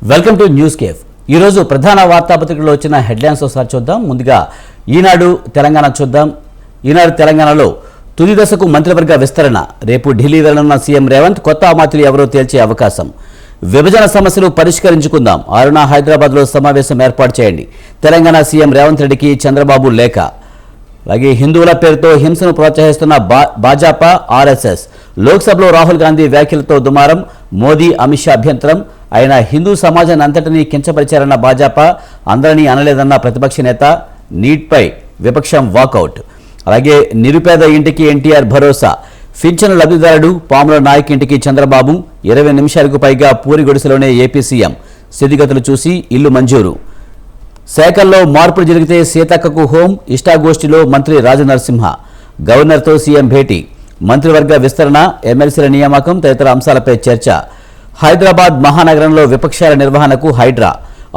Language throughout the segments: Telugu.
Welcome to news cafe. ఈరోజు ప్రధాన వార్తాపత్రికల్లో వచ్చిన హెడ్లైన్స్ ఒకసారి చూద్దాం. ముందుగా ఈనాడు తెలంగాణ చూద్దాం. ఈనాడు తెలంగాణలో తుది దశకు మంత్రివర్గ విస్తరణ. రేపు ఢిల్లీ వెళ్లనున్న సీఎం రేవంత్ కొత్త మంత్రులు ఎవరో తేల్చే అవకాశం. విభజన సమస్యలు పరిష్కరించుకుందాం. అరుణ హైదరాబాద్లో సమావేశం ఏర్పాటు చేయండి. తెలంగాణ సీఎం రేవంత్ రెడ్డికి చంద్రబాబు లేఖ. అలాగే హిందువుల పేరుతో హింసను ప్రోత్సహిస్తున్న భాజపా ఆర్ఎస్ఎస్. లోక్సభలో రాహుల్ గాంధీ వ్యాఖ్యలతో దుమారం. మోదీ అమిత్ షా అభ్యంతరం. ఆయన హిందూ సమాజాన్ని అంతటినీ కించపరిచారన్న భాజపా, అందరినీ అనలేదన్న ప్రతిపక్ష నేత. నీట్పై విపక్షం వాకౌట్. అలాగే నిరుపేద ఇంటికి ఎన్టీఆర్ భరోసా. పింఛను లబ్ధిదారుడు పాముల నాయక్ ఇంటికి చంద్రబాబు. 20 నిమిషాలకు పైగా పూరి గుడిసెలోనే ఏపీ సీఎం. స్థితిగతులు చూసి ఇల్లు మంజూరు. శాఖల్లో మార్పులు జరిగితే సీతక్కకు హోం. ఇష్టాగోష్ఠిలో మంత్రి రాజనరసింహ. గవర్నర్తో సీఎం భేటీ. మంత్రివర్గ విస్తరణ, ఎమ్మెల్సీల నియామకం తదితర అంశాలపై చర్చ. హైదరాబాద్ మహానగరంలో విపక్షాల నిర్వహణకు హైడ్రా.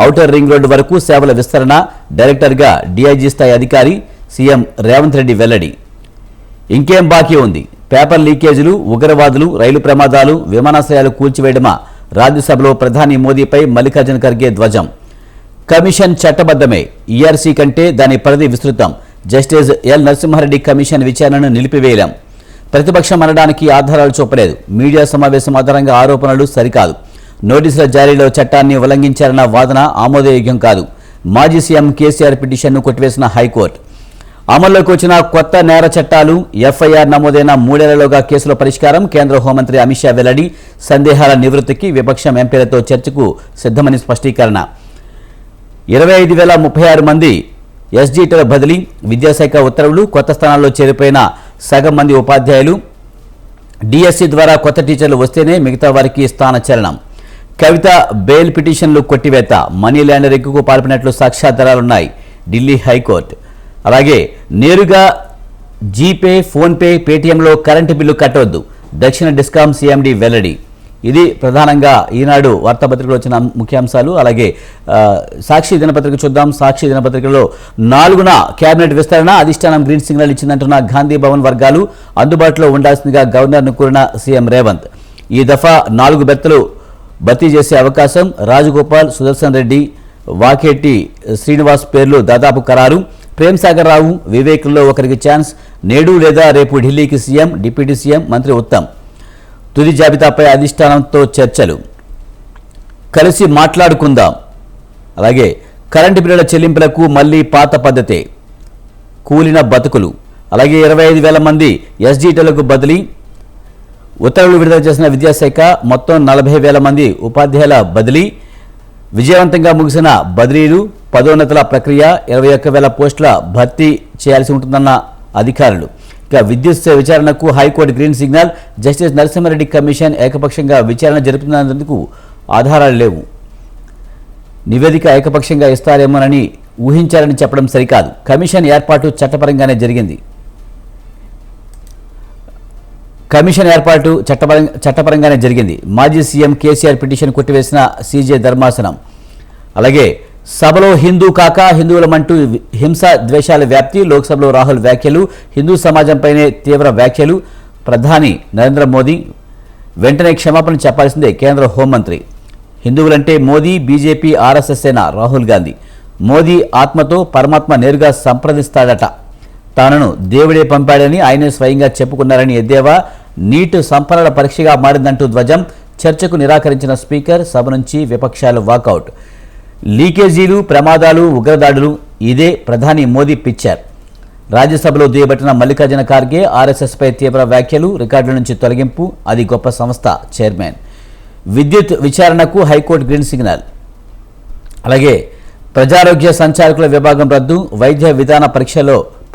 ఔటర్ రింగ్ రోడ్డు వరకు సేవల విస్తరణ. డైరెక్టర్గా డీఐజీ స్థాయి అధికారి. సీఎం రేవంత్ రెడ్డి వెల్లడి. ఇంకేం బాకీ ఉంది? పేపర్ లీకేజీలు, ఉగ్రవాదులు, రైలు ప్రమాదాలు, విమానాశ్రయాలు కూల్చివేయడమా? రాజ్యసభలో ప్రధాని మోదీపై మల్లికార్జున ఖర్గే ధ్వజం. కమిషన్ చట్టబద్ధమే. ఈఆర్సీ కంటే దాని పరిధి విస్తృతం. జస్టిస్ ఎల్ నరసింహారెడ్డి కమిషన్ విచారణను నిలిపివేయలేం. ప్రతిపక్షం అనడానికి ఆధారాలు చూపలేదు. మీడియా సమావేశం ఆధారంగా ఆరోపణలు సరికాదు. నోటీసుల జారీలో చట్టాన్ని ఉల్లంఘించారన్న వాదన ఆమోదయోగ్యం కాదు. మాజీ సీఎం కేసీఆర్ పిటిషన్ను కొట్టివేసిన హైకోర్టు. అమల్లోకి వచ్చిన కొత్త నేర చట్టాలు. ఎఫ్ఐఆర్ నమోదైన 3 ఏళ్లలోగా కేసుల పరిష్కారం. కేంద్ర హోంమంత్రి అమిత్ షా వెల్లడి. సందేహాల నివృత్తికి విపక్షం ఎంపీలతో చర్చకు సిద్ధమని స్పష్టీకరణ. 25,036 మంది ఎస్జీటీల బదిలీ. విద్యాశాఖ ఉత్తర్వులు. కొత్త స్థానాల్లో చేరిపోయిన సగం మంది ఉపాధ్యాయులు. డిఎస్సి ద్వారా కొత్త టీచర్లు వస్తేనే మిగతా వారికి స్థానచలనం. కవిత బెయిల్ పిటిషన్లు కొట్టివేత. మనీ లాండరింగ్కు పాల్పడినట్లు సాక్ష్యాధారాలున్నాయి. ఢిల్లీ హైకోర్టు. అలాగే నేరుగా జీపే, ఫోన్పే, పేటీఎంలో కరెంటు బిల్లు కట్టవద్దు. దక్షిణ డిస్కాం సీఎండీ వెల్లడి. ఇది ప్రధానంగా ఈనాడు వార్తాపత్రికలో వచ్చిన ముఖ్యాంశాలు. అలాగే సాక్షి దినపత్రిక చూద్దాం. సాక్షి దినపత్రికలో 4న కేబినెట్ విస్తరణ. అధిష్టానం గ్రీన్ సిగ్నల్ ఇచ్చిందంటున్న గాంధీ భవన్ వర్గాలు. అందుబాటులో ఉండాల్సిందిగా గవర్నర్ను కోరిన సీఎం రేవంత్. ఈ దఫా 4 బెర్తులు భర్తీ చేసే అవకాశం. రాజగోపాల్, సుదర్శన్ రెడ్డి, వాకేటి శ్రీనివాస్ పేర్లు దాదాపు ఖరారు. ప్రేమ్సాగర్ రావు, వివేక్లో ఒకరికి ఛాన్స్. నేడు లేదా రేపు ఢిల్లీకి సీఎం, డిప్యూటీ సీఎం, మంత్రి ఉత్తమ్. తుది జాబితాపై అధిష్టానంతో చర్చలు. కలిసి మాట్లాడుకుందాం. అలాగే కరెంటు బిల్లుల చెల్లింపులకు మళ్లీ పాత పద్ధతే. కూలిన బతుకులు. అలాగే 25,000 మంది ఎస్జీటీలకు బదిలీ. ఉత్తర్వులు విడుదల చేసిన విద్యాశాఖ. మొత్తం 40,000 మంది ఉపాధ్యాయుల బదిలీ. విజయవంతంగా ముగిసిన బదిలీలు. పదోన్నతుల ప్రక్రియ. 21,000 పోస్టుల భర్తీ చేయాల్సి ఉంటుందన్న అధికారులు. ఇక విద్యుత్ విచారణకు high court green signal. Justice Narasimha Reddy commission ఏకపక్షంగా విచారణ జరుపుతున్నందుకు ఆధారాలు లేవు. నివేదిక ఏకపక్షంగా ఇస్తారేమోనని ఊహించారని చెప్పడం సరికాదు. కమిషన్ ఏర్పాటు చట్టపరంగానే జరిగింది. మాజీ సీఎం కేసీఆర్ పిటిషన్ కొట్టివేసిన సీజే ధర్మాసనం. అలాగే సభలో హిందూ కాక హిందువులమంటూ హింస ద్వేషాల వ్యాప్తి. లోక్సభలో రాహుల్ వ్యాఖ్యలు. హిందూ సమాజంపైనే తీవ్ర వ్యాఖ్యలు. ప్రధాని నరేంద్ర మోదీ వెంటనే క్షమాపణ చెప్పాల్సిందే కేంద్ర హోంమంత్రి. హిందువులంటే మోదీ, బీజేపీ, ఆర్ఎస్ఎస్సేనా రాహుల్ గాంధీ. మోదీ ఆత్మతో పరమాత్మ నేరుగా సంప్రదిస్తాడట. తానను దేవుడే పంపాడని ఆయనే స్వయంగా చెప్పుకున్నారని ఎద్దేవా. నీట్ సంపన్నుల పరీక్షగా మారిందంటూ ధ్వజం. చర్చకు నిరాకరించిన స్పీకర్. సభ నుంచి విపక్షాలు వాకౌట్. లీకేజీలు, ప్రమాదాలు, ఉగ్రదాడులు ఇదే ప్రధాని మోదీ పిక్చర్. రాజ్యసభలో దుయ్యబట్టిన మల్లికార్జున ఖార్గే. ఆర్ఎస్ఎస్పై తీవ్ర వ్యాఖ్యలు. రికార్డుల నుంచి తొలగింపు. అది గొప్ప సంస్థ చైర్మన్. విద్యుత్ విచారణకు హైకోర్టు గ్రీన్ సిగ్నల్. అలాగే ప్రజారోగ్య సంచాలకుల విభాగం రద్దు. వైద్య విధాన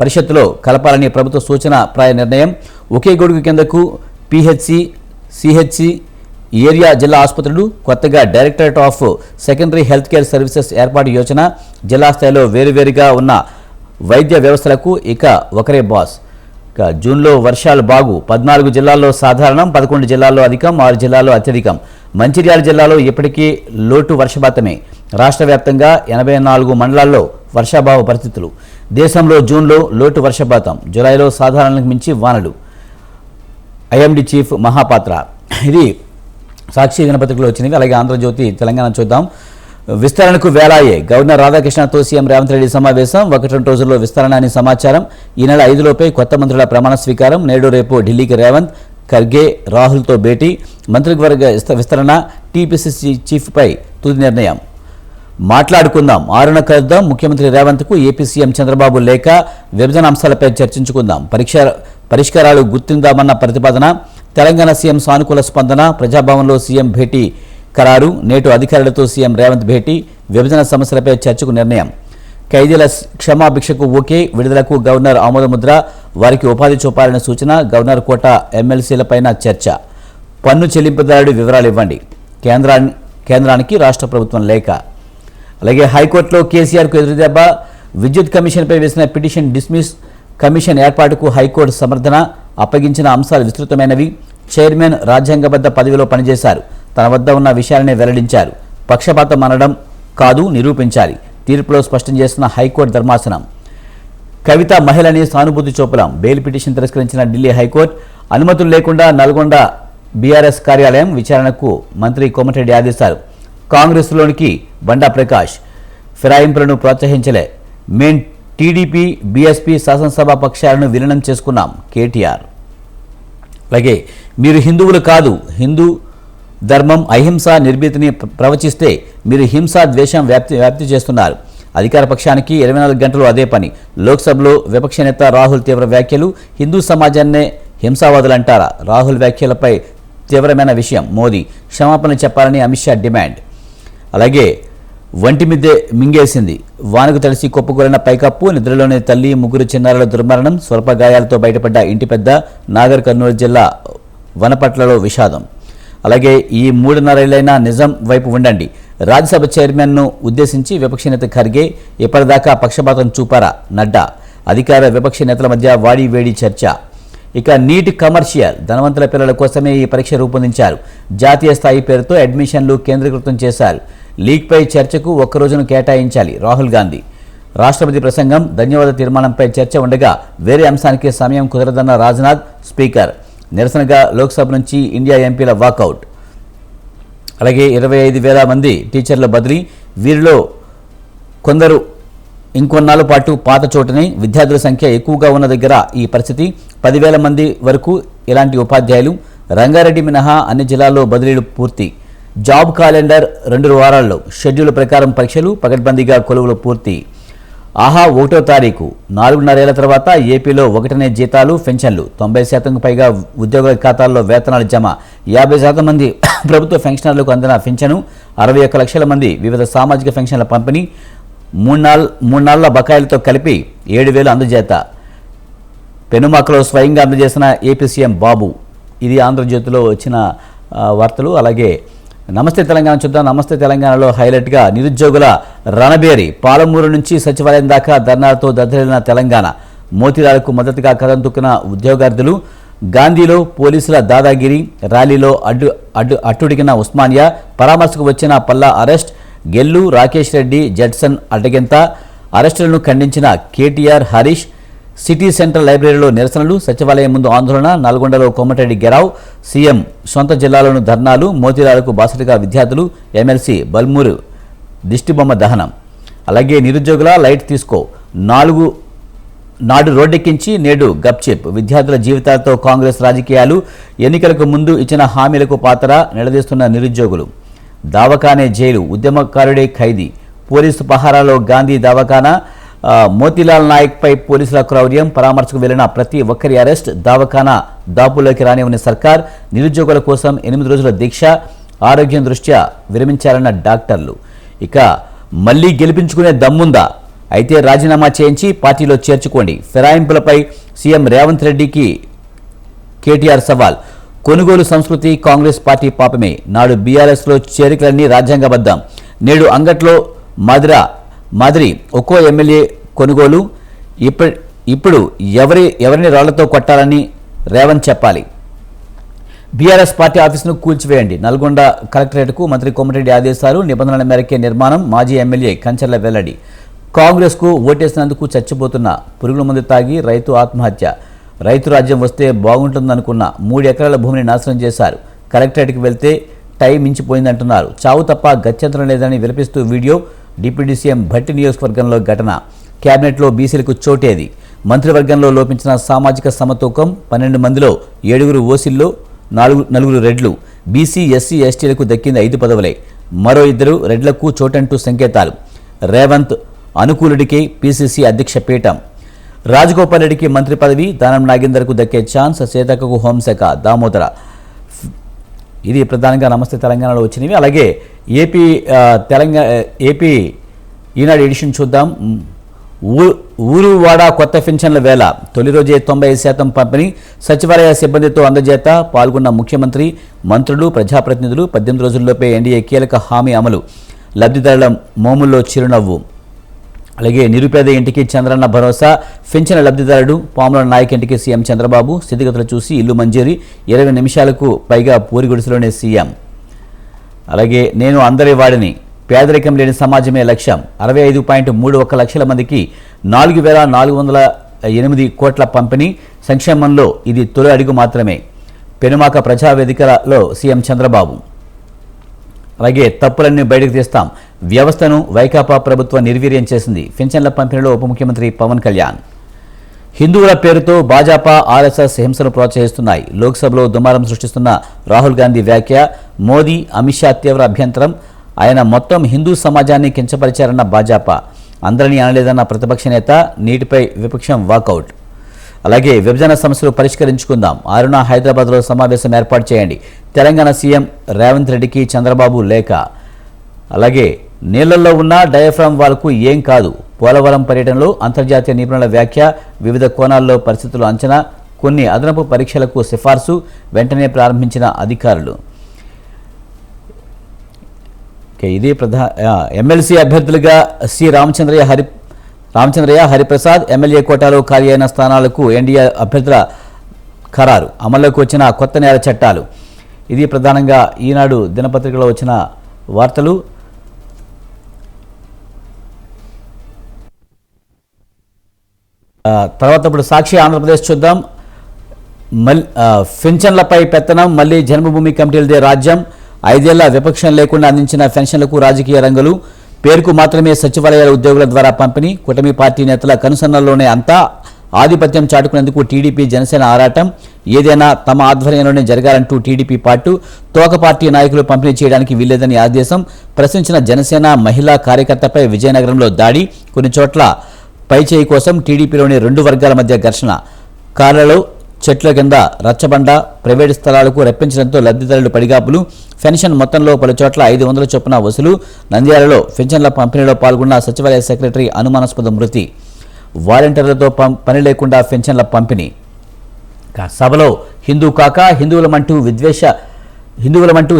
పరిషత్తులో కలపాలని ప్రభుత్వ సూచన ప్రాయ నిర్ణయం. ఒకే గొడుగు కిందకు పిహెచ్సి, సిహెచ్సి, ఏరియా జిల్లా ఆసుపత్రులు. కొత్తగా directorate of secondary health care services ఏర్పాటు యోచన. జిల్లా స్థాయిలో వేరువేరుగా ఉన్న వైద్య వ్యవస్థలకు ఇక ఒకరే బాస్. ఇక జూన్లో వర్షాలు బాగు. 14 జిల్లాల్లో సాధారణం, 11 జిల్లాల్లో అధికం, 6 జిల్లాల్లో అత్యధికం. మంచిర్యాల జిల్లాలో ఇప్పటికీ లోటు వర్షపాతమే. రాష్ట్ర వ్యాప్తంగా 84 మండలాల్లో వర్షాభావ పరిస్థితులు. దేశంలో జూన్లో లోటు వర్షపాతం. జులైలో సాధారణానికి మించి వానలు. IMD chief Mohapatra. ఇది సాక్షి దినపత్రికలో వచ్చినవి. అలాగే ఆంధ్రజ్యోతి తెలంగాణ చూద్దాం. విస్తరణకు వేలాయే గవర్నర్ రాధాకృష్ణతో సీఎం రేవంత్ రెడ్డి సమావేశం. 1-2 రోజుల్లో విస్తరణ అని సమాచారం. ఈ నెల 5లోపే కొత్త మంత్రుల ప్రమాణ స్వీకారం. నేడు రేపు ఢిల్లీకి రేవంత్, ఖర్గే, రాహుల్తో భేటీ. మంత్రివర్గ విస్తరణ, టీపీసీసీ చీఫ్పై తుది నిర్ణయం. మాట్లాడుకుందాం, 6న కలుద్దాం. ముఖ్యమంత్రి రేవంత్కు ఏపీ సీఎం చంద్రబాబు లేఖ. విభజన అంశాలపై చర్చించుకుందాం. పరిష్కారాలు గుర్తిందామన్న ప్రతిపాదన. తెలంగాణ సీఎం సానుకూల స్పందన. ప్రజాభవన్లో సీఎం భేటీ ఖరారు. నేటు అధికారులతో సీఎం రేవంత్ భేటీ. విభజన సమస్యలపై చర్చకు నిర్ణయం. ఖైదీల క్షమాభిక్షకు ఓకే. విడుదలకు గవర్నర్ ఆమోదముద్ర. వారికి ఉపాధి చూపాలని సూచన. గవర్నర్ కోట ఎమ్మెల్సీలపైన చర్చ. పన్ను చెల్లింపుదారుడి వివరాలు ఇవ్వండి. కేంద్రానికి రాష్ట్ర ప్రభుత్వం లేఖ. అలాగే హైకోర్టులో కేసీఆర్కు ఎదురుదెబ్బ. విద్యుత్ కమిషన్పై వేసిన పిటిషన్ డిస్మిస్. కమిషన్ ఏర్పాటుకు హైకోర్టు సమర్థన. అప్పగించిన అంశాలు విస్తృతమైనవి. చైర్మన్ రాజ్యాంగబద్ధ పదవిలో పనిచేశారు. తన వద్ద ఉన్న విషయాలనే వెల్లడించారు. పక్షపాతం అనడం కాదు, నిరూపించాలి. తీర్పులో స్పష్టం చేసిన హైకోర్టు ధర్మాసనం. కవిత మహిళని సానుభూతి చూపలాం. బెయిల్ పిటిషన్ తిరస్కరించిన ఢిల్లీ హైకోర్టు. అనుమతులు లేకుండా నల్గొండ బీఆర్ఎస్ కార్యాలయం విచారణకు మంత్రి కోమటిరెడ్డి ఆదేశాలు. కాంగ్రెస్లోనికి బండా ప్రకాష్. ఫిరాయింపులను ప్రోత్సహించలే. మేం టీడీపీ, బీఎస్పీ శాసనసభ పక్షాలను విలీనం చేసుకున్నాం కేటీఆర్. అలాగే మీరు హిందువులు కాదు, హిందూ ధర్మం అహింస నిర్భీతిని ప్రవచిస్తే మీరు హింసా ద్వేషం వ్యాప్తి చేస్తున్నారు. అధికార పక్షానికి 24 గంటలు అదే పని. లోక్సభలో విపక్ష నేత రాహుల్ తీవ్ర వ్యాఖ్యలు. హిందూ సమాజాన్నే హింసావాదులంటారా? రాహుల్ వ్యాఖ్యలపై తీవ్రమైన విషయం. మోదీ క్షమాపణ చెప్పాలని అమిత్ షా డిమాండ్. అలాగే వంటి మిద్దె మింగేసింది. వానకు తడిసి కొప్పుకూలిన పైకప్పు. నిద్రలోని తల్లి, 3 చిన్నారుల దుర్మరణం. స్వల్ప గాయాలతో బయటపడ్డ ఇంటి పెద్ద. నాగర్ కర్నూలు జిల్లా వనపట్లలో విషాదం. అలాగే ఈ 3.5 ఏళ్లైనా నిజం వైపు ఉండండి. రాజ్యసభ చైర్మన్ను ఉద్దేశించి విపక్ష నేత ఖర్గే. ఇప్పటిదాకా పక్షపాతం చూపారా? నడ్డా. అధికార విపక్ష నేతల మధ్య వాడి వేడి చర్చ. ఇక నీట్ కమర్షియల్. ధనవంతుల పిల్లల కోసమే ఈ పరీక్ష రూపొందించారు. జాతీయ స్థాయి పేరుతో అడ్మిషన్లు కేంద్రీకృతం చేశారు. లీగ్పై చర్చకు 1 రోజును కేటాయించాలి. రాహుల్ గాంధీ. రాష్ట్రపతి ప్రసంగం, ధన్యవాద తీర్మానంపై చర్చ ఉండగా వేరే అంశానికి సమయం కుదరదన్న రాజ్నాథ్. స్పీకర్. నిరసనగా లోక్సభ నుంచి ఇండియా ఎంపీల వాకౌట్. అలాగే 25,000 మంది టీచర్ల బదిలీ. వీరిలో కొందరు ఇంకొన్నాళ్ళ పాటు పాత చోటని. విద్యార్థుల సంఖ్య ఎక్కువగా ఉన్న దగ్గర ఈ పరిస్థితి. 10,000 మంది వరకు ఇలాంటి ఉపాధ్యాయులు. రంగారెడ్డి మినహా అన్ని జిల్లాల్లో బదిలీలు పూర్తి. జాబ్ క్యాలెండర్ 2 వారాల్లో. షెడ్యూల్ ప్రకారం పరీక్షలు. పకడ్బందీగా కొలువులు పూర్తి. ఆహా 1వ తారీఖు. 4.5 ఏళ్ల తర్వాత ఏపీలో 1నే జీతాలు, పెన్షన్లు. 90% పైగా ఉద్యోగుల ఖాతాల్లో వేతనాలు జమ. 50% మంది ప్రభుత్వ పెన్షనర్లకు అందిన పెన్షను. 61 లక్షల మంది వివిధ సామాజిక పెన్షన్ల పంపిణీ. 3 నాళ్ల బకాయిలతో కలిపి 7,000 అందజేత. పెనుమాకలో స్వయంగా అందజేసిన ఏపీ సీఎం బాబు. ఇది ఆంధ్రజ్యోతిలో వచ్చిన వార్తలు. అలాగే నమస్తే తెలంగాణ చూద్దాం. నమస్తే తెలంగాణలో హైలైట్గా నిరుద్యోగుల రణబేరి. పాలమూరు నుంచి సచివాలయం దాకా ధర్నాలతో దద్దరిల్లిన తెలంగాణ. మోతీలాలకు మద్దతుగా కదం తొక్కిన ఉద్యోగార్థులు. గాంధీలో పోలీసుల దాదాగిరి. ర్యాలీలో అట్టుడిగిన ఉస్మానియా. పరామర్శకు వచ్చిన పల్లా అరెస్ట్. గెల్లు, రాకేష్ రెడ్డి, జడ్సన్ అడ్డగింత. అరెస్టులను ఖండించిన కేటీఆర్, హరీష్. సిటీ సెంట్రల్ లైబ్రరీలో నిరసనలు. సచివాలయం ముందు ఆందోళన. నల్గొండలో కోమటిరెడ్డి గెరావ్. సీఎం సొంత జిల్లాలోని ధర్నాలు. మోతీలాలకు బాసటగా విద్యార్థులు. ఎమ్మెల్సీ బల్మూరు దిష్టిబొమ్మ దహనం. అలాగే నిరుద్యోగుల లైట్ తీసుకో. నాడు రోడ్డెక్కించి నేడు గప్చిప్. విద్యార్థుల జీవితాలతో కాంగ్రెస్ రాజకీయాలు. ఎన్నికలకు ముందు ఇచ్చిన హామీలకు పాత్ర. నిలదీస్తున్న నిరుద్యోగులు. దావఖానే జైలు. ఉద్యమకారుడే ఖైదీ. పోలీసు పహారాలో గాంధీ దావఖానా. మోతీలాల్ నాయక్పై పోలీసుల క్రౌర్యం. పరామర్శకు వెళ్లిన ప్రతి ఒక్కరి అరెస్ట్. దావఖానా దాపులోకి రానివ్వని సర్కార్. నిరుద్యోగుల కోసం 8 రోజుల దీక్ష. ఆరోగ్యం దృష్ట్యా విరమించాలన్న డాక్టర్లు. ఇక మళ్లీ గెలిపించుకునే దమ్ముందా? అయితే రాజీనామా చేయించి పార్టీలో చేర్చుకోండి. ఫిరాయింపులపై సీఎం రేవంత్ రెడ్డికి కేటీఆర్ సవాల్. కొనుగోలు సంస్కృతి కాంగ్రెస్ పార్టీ పాపమే. నాడు బీఆర్ఎస్లో చేరికలన్నీ రాజ్యాంగబద్ధం. నేడు అంగట్లో మాదిరి ఒక్కో ఎమ్మెల్యే కొనుగోలు. ఇప్పుడు ఎవరిని రాళ్లతో కొట్టాలని రేవంత్ చెప్పాలి. బీఆర్ఎస్ పార్టీ ఆఫీసును కూల్చివేయండి. నల్గొండ కలెక్టరేట్కు మంత్రి కోమటిరెడ్డి ఆదేశాలు. నిబంధనల మేరకే నిర్మాణం. మాజీ ఎమ్మెల్యే కంచర్ల వెల్లడి. కాంగ్రెస్కు ఓటేసినందుకు చచ్చిపోతున్న పురుగుల మందు తాగి రైతు ఆత్మహత్య. రైతు రాజ్యం వస్తే బాగుంటుందనుకున్న 3 ఎకరాల భూమిని నాశనం చేశారు. కలెక్టరేట్కి వెళ్తే టై మించిపోయిందంటున్నారు. చావు తప్ప గత్యంతరం లేదని విలపిస్తూ వీడియో. డిప్యూటీ సీఎం భట్టి నియోజకవర్గంలో ఘటన. కేబినెట్లో బీసీలకు చోటేది. మంత్రివర్గంలో లోపించిన సామాజిక సమతూకం. 12 మందిలో 7 ఓసీల్లో 4 రెడ్లు. బీసీ ఎస్సీ ఎస్టీలకు దక్కింది 5 పదవులే. మరో 2 రెడ్లకు చోటంటూ సంకేతాలు. రేవంత్ అనుకూలుడికి పీసీసీ అధ్యక్ష పీఠం. రాజగోపాల్ రెడ్డికి మంత్రి పదవి. దానం నాగేందర్కు దక్కే ఛాన్స్. సీతక్కకు హోంశాఖ. దామోదర. ఇది ప్రధానంగా నమస్తే తెలంగాణలో వచ్చినవి. అలాగే ఏపీ ఈనాడు ఎడిషన్ చూద్దాం. ఊరు వాడ కొత్త పింఛన్ల వేళ. తొలి రోజే 90% పంపిణీ. సచివాలయ సిబ్బందితో అందజేత. పాల్గొన్న ముఖ్యమంత్రి, మంత్రులు, ప్రజాప్రతినిధులు. 18 రోజుల్లోపే ఎన్డీఏ కీలక హామీ అమలు. లబ్ధిదారుల మోముల్లో చిరునవ్వు. అలాగే నిరుపేద ఇంటికి చంద్రన్న భరోసా. పింఛన్ లబ్ధిదారుడు పాముల నాయక్ ఇంటికి సీఎం చంద్రబాబు. స్థితిగతులు చూసి ఇల్లు మంజూరీ. 20 నిమిషాలకు పైగా పూరి గుడిసెలోనే సీఎం. అలాగే నేను అందరి వాడిని. పేదరికం లేని సమాజమే లక్ష్యం. 65.31 లక్షల మందికి 4,408 కోట్ల పంపిణీ. సంక్షేమంలో ఇది తొలి అడుగు మాత్రమే. పెనుమాక ప్రజావేదికలో సీఎం చంద్రబాబు. అలాగే తప్పులన్నీ బయటకు తీస్తాం. వ్యవస్థను వైకాపా ప్రభుత్వం నిర్వీర్యం చేసింది. పింఛన్ల పంపిణీలో ఉప ముఖ్యమంత్రి పవన్ కళ్యాణ్. హిందువుల పేరుతో భాజపా ఆర్ఎస్ఎస్ హింసను ప్రోత్సహిస్తున్నాయి. లోక్సభలో దుమారం సృష్టిస్తున్న రాహుల్ గాంధీ వ్యాఖ్య. మోదీ, అమిత్ షా తీవ్ర అభ్యంతరం. ఆయన మొత్తం హిందూ సమాజాన్ని కించపరిచారన్న భాజపా. అందరినీ అనలేదన్న ప్రతిపక్ష నేత. నీటిపై విపక్షం వాకౌట్. అలాగే విభజన సమస్యలు పరిష్కరించుకుందాం. 6న హైదరాబాద్లో సమావేశం ఏర్పాటు చేయండి. తెలంగాణ సీఎం రేవంత్ రెడ్డికి చంద్రబాబు లేఖ. అలాగే నీళ్లలో ఉన్న డయాఫ్రామ్ వాల్కు ఏం కాదు. పోలవరం పర్యటనలో అంతర్జాతీయ నిపుణుల వ్యాఖ్య. వివిధ కోణాల్లో పరిస్థితులు అంచనా. కొన్ని అదనపు పరీక్షలకు సిఫార్సు. వెంటనే ప్రారంభించిన అధికారులు. ఇది ఎమ్మెల్సీ అభ్యర్థులుగా సి రామచంద్రయ్య, హరిప్రసాద్. ఎమ్మెల్యే కోటాలో ఖాళీ అయిన స్థానాలకు ఎన్డీఏ అభ్యర్థుల ఖరారు. అమల్లోకి వచ్చిన కొత్త నేర చట్టాలు. ఇది ప్రధానంగా ఈనాడు దినపత్రికలో వచ్చిన వార్తలు. తర్వాత ఇప్పుడు సాక్షి ఆంధ్రప్రదేశ్ చూద్దాం. పింఛన్లపై పెత్తనం. మళ్లీ జన్మభూమి కమిటీలదే రాజ్యం. 5 ఏళ్ల విపక్షం లేకుండా అందించిన పెన్షన్లకు రాజకీయ రంగులు. పేరుకు మాత్రమే సచివాలయాల ఉద్యోగుల ద్వారా పంపిణీ. కూటమి పార్టీ నేతల కనుసన్నల్లోనే అంతా. ఆధిపత్యం చాటుకునేందుకు టీడీపీ, జనసేన ఆరాటం. ఏదైనా తమ ఆధ్వర్యంలోనే జరగాలంటూ టీడీపీ పాటు. తోక పార్టీ నాయకులు పంపిణీ చేయడానికి వీల్లేదని ఆదేశం. ప్రశ్నించిన జనసేన మహిళా కార్యకర్తపై విజయనగరంలో దాడి. కొన్ని చోట్ల పైచేయి కోసం టీడీపీలోని 2 వర్గాల మధ్య ఘర్షణ. కార్లలో, చెట్ల కింద రచ్చబండ. ప్రైవేటు స్థలాలకు రప్పించడంతో లబ్ధిదారులు పడిగాపులు. పెన్షన్ మొత్తంలో పలు చోట్ల 500 చొప్పున వసూలు. నంద్యాలలో పింఛన్ల పంపిణీలో పాల్గొన్న సచివాలయ సెక్రటరీ అనుమానాస్పద మృతి. వాలంటీర్లతో పని లేకుండా పెన్షన్ల పంపిణీ. సభలో హిందూ కాక హిందువులమంటూ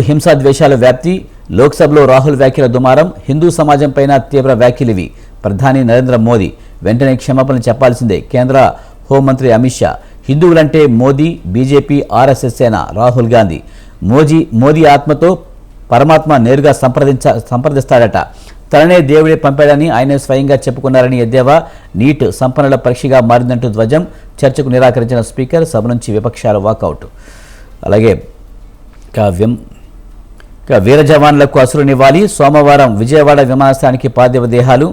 హింసా ద్వేషాల వ్యాప్తి. లోక్సభలో రాహుల్ వ్యాఖ్యల దుమారం. హిందూ సమాజంపైన తీవ్ర వ్యాఖ్యలివి. ప్రధాని నరేంద్ర మోదీ వెంటనే క్షమాపణలు చెప్పాల్సిందే. కేంద్ర హోంమంత్రి అమిత్ షా. హిందువులంటే మోదీ, బీజేపీ, ఆర్ఎస్ఎస్ సేన. రాహుల్ గాంధీ. మోదీ ఆత్మతో పరమాత్మ నేరుగా సంప్రదిస్తాడట. తననే దేవుడే పంపాడని ఆయనే స్వయంగా చెప్పుకున్నారని ఎద్దేవా. నీట్ సంపన్నుల పరీక్షగా మారిందంటూ ధ్వజం. చర్చకు నిరాకరించిన స్పీకర్. సభ నుంచి విపక్షాల వాకౌట్. అలాగే వీర జవాన్లకు అసురునివ్వాలి. సోమవారం విజయవాడ విమానాశ్రయానికి పార్థివ దేహాలు.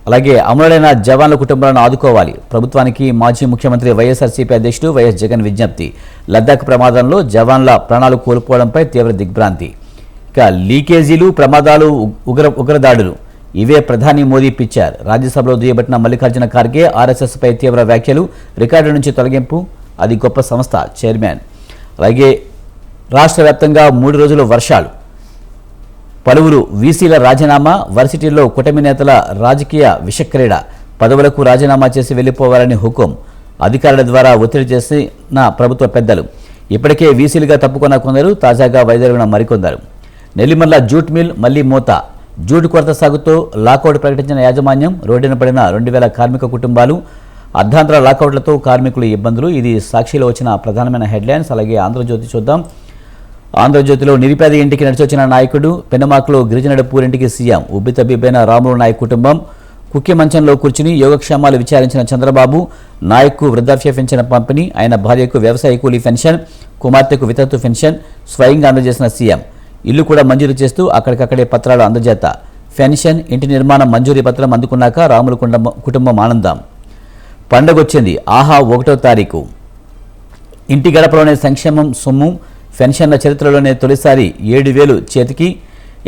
అలాగే అమరులైన జవాన్ల కుటుంబాలను ఆదుకోవాలి. ప్రభుత్వానికి మాజీ ముఖ్యమంత్రి వైఎస్ఆర్సీపీ అధ్యక్షుడు వైఎస్ జగన్ విజ్ఞప్తి. లద్దాఖ్ ప్రమాదంలో జవాన్ల ప్రాణాలు కోల్పోవడంపై తీవ్ర దిగ్భ్రాంతి. లీకేజీలు, ప్రమాదాలు, ఉగ్రదాడులు ఇవే ప్రధాని మోదీ పిచ్చారు. రాజ్యసభలో దుయ్యబట్టిన మల్లికార్జున ఖార్గే. ఆర్ఎస్ఎస్పై తీవ్ర వ్యాఖ్యలు. రికార్డు నుంచి తొలగింపు. అది గొప్ప సంస్థ చైర్మన్. అలాగే రాష్ట్ర వ్యాప్తంగా 3 రోజులు వర్షాలు. పలువురు వీసీల రాజీనామా. వర్సిటీల్లో కూటమి నేతల రాజకీయ విషక్రీడ. పదవులకు రాజీనామా చేసి వెళ్లిపోవాలని హుకుం. అధికారుల ద్వారా ఒత్తిడి చేసిన ప్రభుత్వ పెద్దలు. ఇప్పటికే వీసీలుగా తప్పుకున్న కొందరు. తాజాగా వైదొలిగిన మరికొందరు. నెల్లిమర్ల జూట్ మిల్ మళ్లీ మూత. జూట్ కొరత సాగుతో లాకౌట్ ప్రకటించిన యాజమాన్యం. రోడ్డున పడిన 2000 కార్మిక కుటుంబాలు. అర్ధాంతర లాకౌట్లతో కార్మికులు ఇబ్బందులు. ఇది సాక్షిలో వచ్చిన ప్రధానమైన హెడ్లైన్స్. అలాగే ఆంధ్రజ్యోతి చూద్దాం. ఆంధ్రజ్యోతిలో నిరుపేద ఇంటికి నడిచొచ్చిన నాయకుడు. పెనుమాకలో గిరిజనుడి పూరింటికి సీఎం. ఉబ్బితబ్బిబ్బైన రాములు నాయక్ కుటుంబం. కుక్కి మంచంలో కూర్చుని యోగక్షేమాలు విచారించిన చంద్రబాబు. నాయక్కు వృద్ధాప్య పెన్షన్ పంపిణీ, ఆయన భార్యకు వ్యవసాయ కూలీ పెన్షన్, కుమార్తెకు వితంతు పెన్షన్ స్వయంగా అందజేసిన సీఎం. ఇల్లు కూడా మంజూరు చేస్తూ అక్కడికక్కడే పత్రాలు అందజేత. పెన్షన్, ఇంటి నిర్మాణం మంజూరీ పత్రం అందుకున్నాక రాముల కుటుంబం ఆనందం. పండగొచ్చింది, ఆహా 1వ తారీఖు. ఇంటి గడపలోనే సంక్షేమం సొమ్ము, పెన్షన్ల చరిత్రలోనే తొలిసారి 7,000 చేతికి.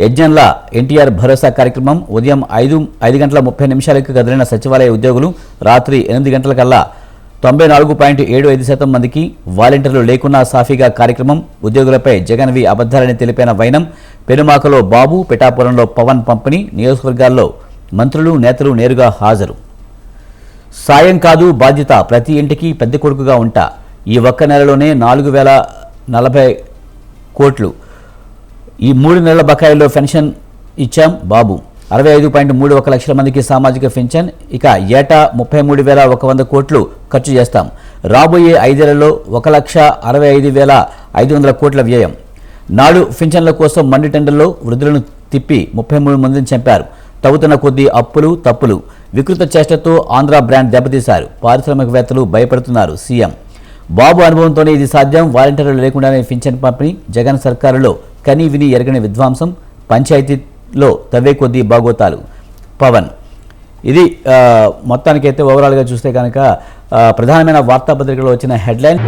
యజ్ఞంలా ఎన్టీఆర్ భరోసా కార్యక్రమం. ఉదయం 5:30 కదిలిన సచివాలయ ఉద్యోగులు రాత్రి 8 గంటలకల్లా 94.75% మందికి వాలంటీర్లు లేకున్నా సాఫీగా కార్యక్రమం. ఉద్యోగులపై జగన్వి అబద్ధాలని తెలిపిన వైనం. పెనుమాకలో బాబు, పిఠాపురంలో పవన్ పంపిణీ. నియోజకవర్గాల్లో మంత్రులు, నేతలు నేరుగా హాజరు. సాయం కాదు బాధ్యత, ప్రతి ఇంటికి పెద్ద కొడుకుగా ఉంటా. ఈ ఒక్క నెలలోనే 4,040 కోట్లు. ఈ 3 నెలల బకాయిల్లో పెన్షన్ ఇచ్చాం బాబు. 65.31 లక్షల మందికి సామాజిక పెన్షన్. ఇక ఏటా 33,100 కోట్లు ఖర్చు చేస్తాం. రాబోయే 5 ఏళ్లలో 1,65,500 కోట్ల వ్యయం. నాడు పెన్షన్ల కోసం మండి టెండర్లో వృద్ధులను తిప్పి 33 మందిని చంపారు. తవ్వుతున్న కొద్దీ అప్పులు, తప్పులు. వికృత చేష్టతో ఆంధ్ర బ్రాండ్ దెబ్బతీశారు. పారిశ్రామికవేత్తలు భయపడుతున్నారు సీఎం. బాబు అనుభవంతోనే ఇది సాధ్యం. వాలంటీర్లు లేకుండానే పింఛన్ పంపిణీ. జగన్ సర్కారులో కనీ విని ఎరగని విధ్వంసం. పంచాయతీలో తవ్వే కొద్దీ బాగోతాలు. పవన్. ఇది మొత్తానికైతే ఓవరాల్గా చూస్తే కనుక ప్రధానమైన వార్తాపత్రికలో వచ్చిన హెడ్లైన్.